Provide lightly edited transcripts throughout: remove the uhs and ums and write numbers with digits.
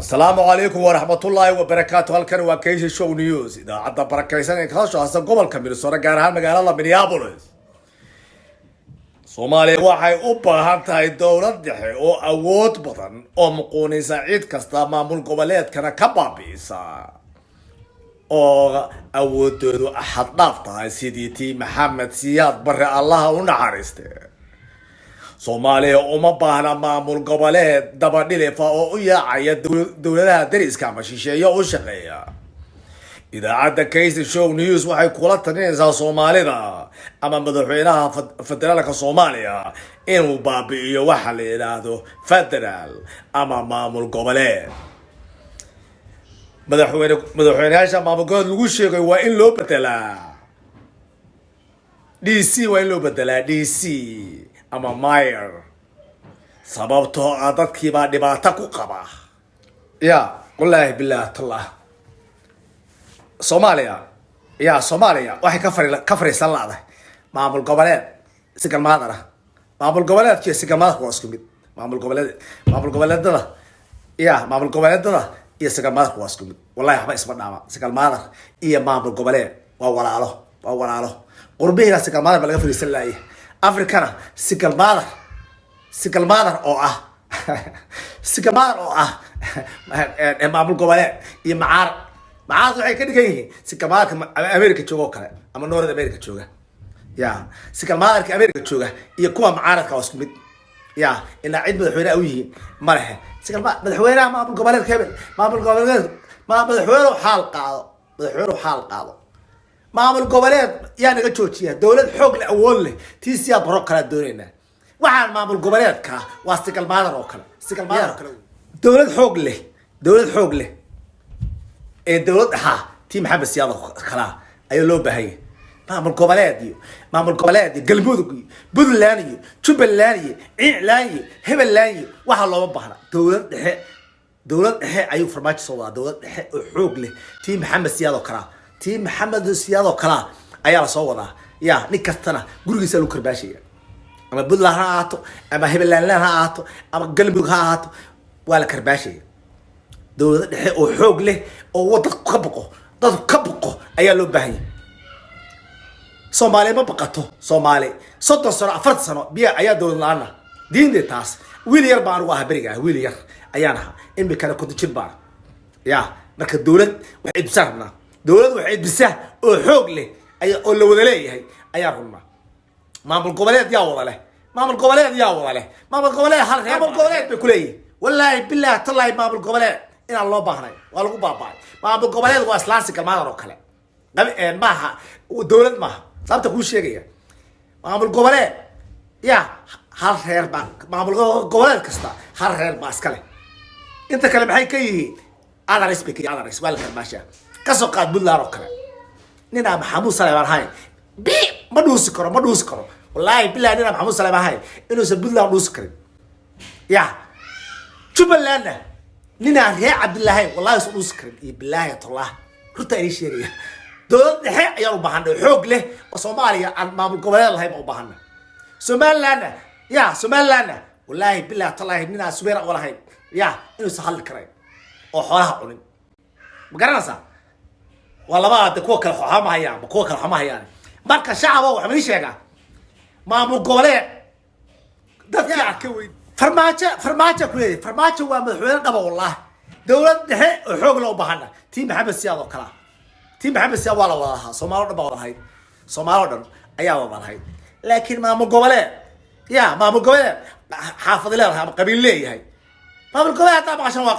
السلام عليكم ورحمة الله وبركاته. هالكن وكيش شو نيوز إذا عدى بركيسان كلاش هسه قبل كمل صورة جارها مقال الله بنيابوليس Soomaaliya waxay u baahan tahay dowlad dhexe oo awood badan oo muqoonaysa cid kasta maamul goboleedkana ka baabi'isa oo awoodoodu xad dhaaf tahay sidii Maxamed Siyaad Barre Allah u naxariistay Soomaaliya uma baahna maamul goboleed daba dhilefa oo u yaacaya dowladaha dariska ama shisheeye u shaqeeya idaacadda Kaysi Show News waxay kula talinaysaa Soomaalida ama madaxweynaha federaalka Soomaaliya inuu baabi'iyo waxa la yiraahdo federaal ama maamul goboleed madaxweynaha maamul goboleed lagu sheegay waa in loo bedelaa DC waa in loo bedelaa DC ama mayor sababtoo ah dadkii baa dhibaato ku qaba ya wallahi billahi tallah Soomaaliya waxay ka fariisan laadahay maamul goboleed si galmaadara maamul goboleedkiisa si galmaad waa isku mid maamul goboleedada iyo si galmaad waa isku mid wallahi waxba isma dhaama si galmaadar iyo maamul goboleed waa walaalo qurbihiina si galmaadar laga fariisan laayay Afrikana si galmaadar oo ah maamul goboleed iyo macaar waxay ka dhigan yihiin si galmaadka America joogo kale ama North America jooga ya si galmaadka America jooga iyo kuwa macaaradka waa isku mid ya ila cid madaxweyne u yihiin marahe si galmaad madaxweynaha maamul goboleed hebel madaxweyne xaal qaado maamul goboleed yaa naga joojiya dawlad xoog leh awood leh tiisiya baro kala doonayna waxaan maamul goboleedka waa si galmaadar oo kale dawlad xoog leh dawlad tii Maxamed Siyaad kala ayaa loo baahay maamul goboleed galmudug Puntland iyo Jubbaland iyo Ireland iyo Highland waxa loo baahna dawlad dhexe ayuu farmaajo soo wada dawlad dhexe oo xoog leh tii Maxamed Siyaad kala ayaa soo wada ya nin kastana gurigiisa lagu karbaashaya ama Puntland ha ahaato ama Highland ha ahaato ama galmudug ha ahaato waa la karbaashaya dawlad dhexe oo xoog leh oo wadad ka boqo ayaa loo baahan yahay Soomaaliya ma baqato Soomaali 30 sano 40 sano biya ayaa dawlad laana diinta taas wiil yar baan uga bariga wiil yar ayaan ahaa in bikana ku jir baan ya marka dawlad waxay dibsaa oo xoog leh ayaa oo la wada leeyahay ayaa runaa maamul goboleed yaa wada leh maamul goboleed bay ku leeyihiin wallahi billahi tallahi maamul goboleed ina loo baahnay waa lagu baabay maamul goboleed waa islaansi galmaadar oo kale maaha dawlad maaha sababta ku sheegaya maamul goboleed ya hal reer baa maamul goboleed kasta hal reer baa iska leh inta kale maxay ka yihiin adaris waa la karbaasha ka soo qaad Puntland oo kale nina Maxamuud Saleeman hay ma dhuusi karo wallahi billahi nina Maxamuud Saleeman hay inuu Puntland dhuusi karin ya Jubbaland nina Reer Cabdullaahi wallahi soo dhuusi karin iyo billahi tallah runta ay sheegaya dawlad dhexe ayaa u baahan xoog leh oo Soomaaliya aan maamul goboleed lahayn u baahan Somaliland wallahi billahi tallah nina subeera walahay ya inuu sahal karay oo xoolaha cunin ma garanaysaa والله kuwa kale xama hayaan marka shacabka waxa ma sheegaa maamul goboleed dadka ka weyn farmaajo ku leeyahay farmaajo waa madaxweyne dhaba wallahi dawlad dhexe oo xoog loo baahna tii Maxamed Siyaad oo kala waa la wadaha Soomaaliya dhan ayaa wadahay laakiin maamul goboleed xaafad leeyahay ama qabiil leeyahay maamul goboleed ta maqashan waa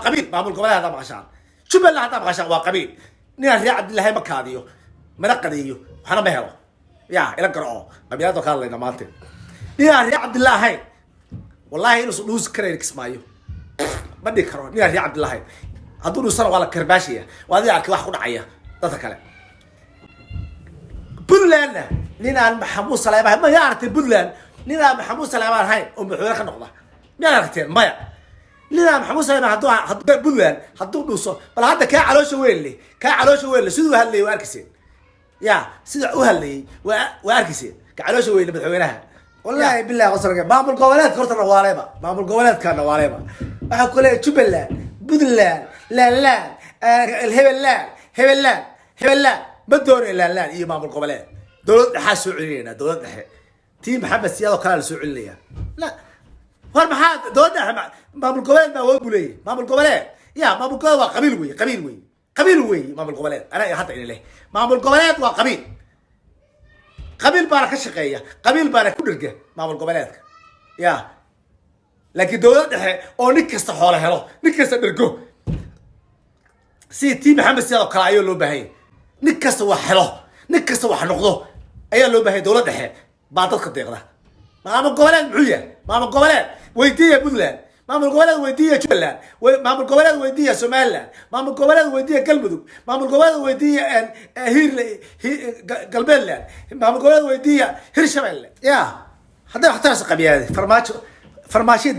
qabiil maamul goboleed ta maqashan Jubbaland ta maqashan waa qabiil nin Reer Cabdullaahi ma kaadiyo mana qadiyo waxna ma helo ya ila garoo qabiilada ka hadlayna maanta nin Reer Cabdullaahi wallahi inuu dhuus kareer kismaayo ma dhig karo nin Reer Cabdullaahi hadduu dhuusana waa la karbaashiya waa arkay wax ku dhacaya dadka kale Puntland nin Maxamuud Saleeman ma yaartay Puntland nin Maxamuud Saleeman hay oo madaxweyne ka noqda ma aragteen maya nina Maxamuud Saleeman hadduu Puntland hadduu dhuuso bal hadda ka caloosha weyn sidoo hadlay waa arkiseen ya sida u hadlay waa arkiseen ka caloosha weyn madaxweynaha wallahi billahi qasarka maamul goboleed kortana waaleeba waxa kale Jubbaland بدلان لا الهبلان هبلان هبلان بدون لا إيه مامل قبلات دولة حاسوا علينا دولة تيم محمد سيادة كان سوء عليا لا هو محاد دولة مامل قبلات ما هو بولي مامل قبلات يا مامل قبلات قبيل وي مامل قبلات أنا حتى إليه مامل قبلات وقبيل قبيل بارك الشقية قبيل بارك كل رجع مامل قبلات يا لكن دولة أو نكست حوله هلا نكست درجو سي محمد سيادة كان عيون له بهاي نكست وحلا نكست وحنقضه أيه له بهاي دولة دحين بعد القديقة مامل قبلات معية مامل قبلات ويديه بدلان مامل قبلات ويديه جبلان مامل قبلات ويديه سومالان مامل قبلات ويديه قلبدو مامل قبلات ويديه هير قلبلان مامل قبلات ويديه هيرشمال يا هذا احترس قبيله فرماشي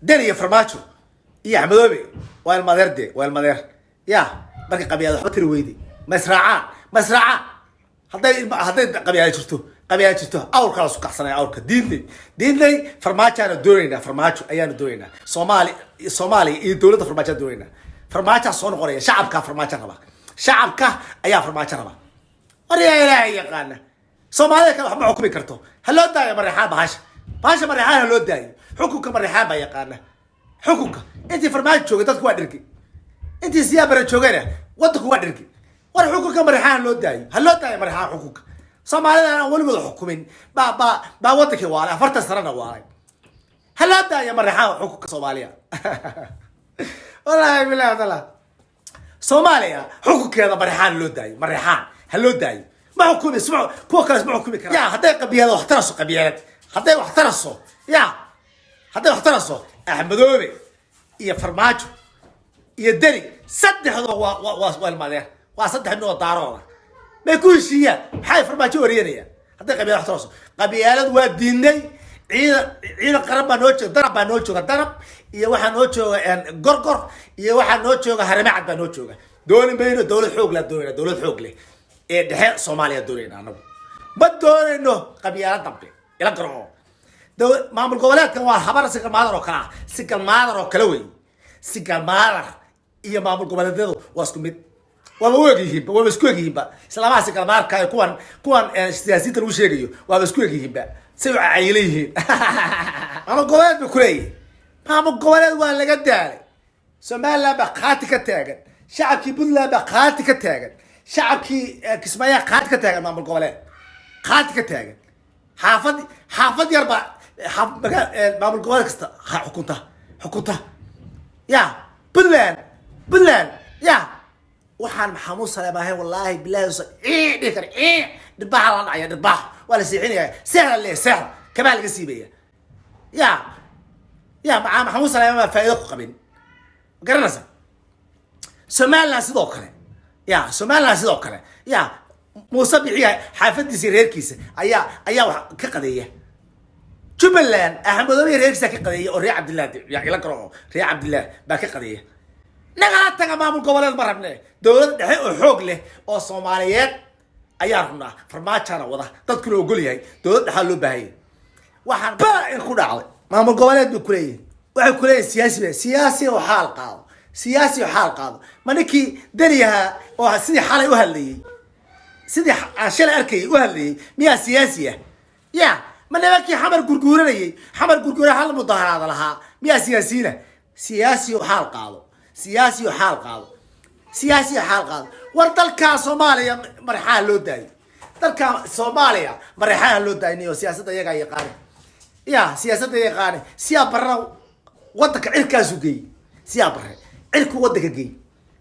دني فرماشو يا حمدوبي والمدير يا بقى قبيله حطي ويدي مسرعان هذا قبيله شفتو أول كلا سكح سنة أول دين فرماشة أنا دورينا فرماشو أيام دورينا صومالي دولة فرماشة دورينا فرماشة صون قرية شعب كا فرماشة ربا شعب كا أيام فرماشة ربا أريا إلهي يقانا صومالي كانوا حب حكومي كرتو هلو داي مريحان باشا مريحان هلو داي حكوك مريحان يقانا حكوك أنت فرماشة شوكي تدك وادركي أنت سيابرة شوكينا ودك وادركي war xukunka marixaan loo daayo ha loo daayo marixaan xukunka Soomaalida aan wali wada xukumin ba waddanka waalay 40 sanana waalay ha loo daayo marixaan xukunka Soomaaliya wallahi billahi taala Soomaaliya xukunkeeda marixaan loo daayo marixaan ha loo daayo ma xukumi isma kuwa kale isma xukumi kara ya haday qabiyada waxtaraso qabiyad haday waxtaraso ya haday waxtaraso Axmedoobe iyo Farmaajo iyo Deri saddexdo waa ilmaadeen وصدق إنه طاروا ما يكون شيء حي فرماتي ورينيا هذا قبيلة احترسوا قبيلة وديني عيد قرب بنوتشو ضرب بنوتشو ضرب يا واحد نوتشو يعني قرقر يا واحد نوتشو هرمعت بنوتشو دول بينه دولة حقوق لا دولة حقوق لي ده صوماليا دولين أنا بدون إنه قبيلة طبي يلا قرقر دول ما من قبلات كان خبر سكر مادر وكلا سكر مادر وكلوي سكر مادر يا ما من قبلات ده واسكمت وابوجيهم وابسكوجيهم بقى سلام عليك الماركة كوان سياسيين الوشيجيو وابسكوجيهم بقى سبع عيليه أنا قوات بكري ما قوات ولا قداري سمالا بقاتك التاجر شعبك بدلا بقاتك التاجر شعبك كسمايا قاتك التاجر ما قوات قاتك التاجر حافظ يربع حافظ ما قوات كست حكومته يا بدلان يا وحن محمود صلى والله بالله ذكر دباح الله يا دباح ولا سيحين سهل اللي سهل كمال قسيبيه يا مع محمود صلى ما فايده قبل قرنسا سمالنا سدوكله يا سمالنا سدوكله يا موسى بيعي حافظ سيريركيس ايا كقضيه جبلان احمد ريركيس كقضيه وري عبد الله يا لا قرو ري عبد الله باك قضيه نغا تاغا مامul goboleed marabne dawlad dhexe oo xoog leh oo Soomaaliyeed ayaa runaa farmaajana wada dadku loo ogol yahay dawlad dhexe loo baahay waxaan baa ku dhacday maamul goboleed ku leeyahay waxay ku leeyahay siyaasi oo xaal qaado maniki dariyaha oo sidii xalay u hadlayay sidii ashal arkay u hadlayay miya siyaasiya ya manabaki xamar gurguuranayay xamar gurguura hal mudaharaad lahaa miya siyaasi oo xaal qaado سياسي حال وردالكا صوماليا مرحان لو داي دالكا صوماليا مرحان لو داي نيو سياسة يقا يقاني يا سياسة يقاني سيا برا ودك عركاسو جي سيا برا عركو ودك جي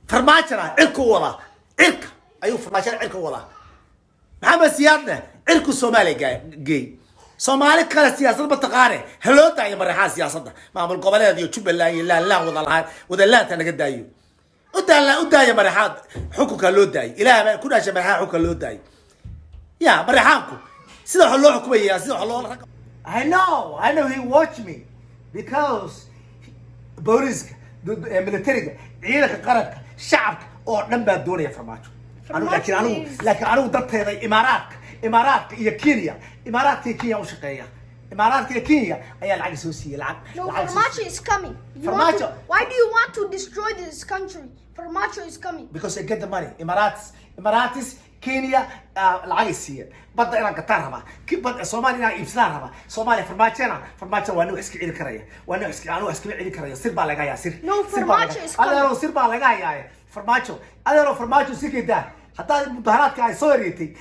فرماشنا عركو ولا عرك ايو فرماشنا عركو ولا محمد سيادنا عركو صومالي جي صومالي كلا سياسة بتقاري هلو داي مرحان سياسة ما من قبل هذه يوتيوب لا وذا لا تنقد دايو وداي مرحان حكوك لو داي إلى كنا شيء مرحان حكوك لو داي يا مرحانكو سيدا حلو حكومية سيدا حلو I know he watched me because بوريسك ميليتريك عيالك قرنك شعبك أو نبى الدنيا فرماتو لكن أنا ضدت هذا إمارات يا كينيا إمارات كينيا وشقية imaaraadka iyo Kenya ayaa lacag soo siiyay lacag. No, lacag soo Farmacho siiyay. is coming. You want Farmacho. why do you want to destroy this country? Farmacho is coming. Because they get the money. Emiratis, Kenya, lacag siiyay. Badda inaan gataan rabaa. Badda Soomaaliya inaan iibsadaan rabaa. Soomaaliya Farmacho waa inuu iska celi karaya. Waa inuu iska celi karaya. Sir baa laga hayaa sir. No, Sir baa laga- Farmacho is coming. Adeero sir baa laga hayaa. Farmacho. Adeero Farmacho si keeda. Hataa mudaharaadka ay soo yeetay.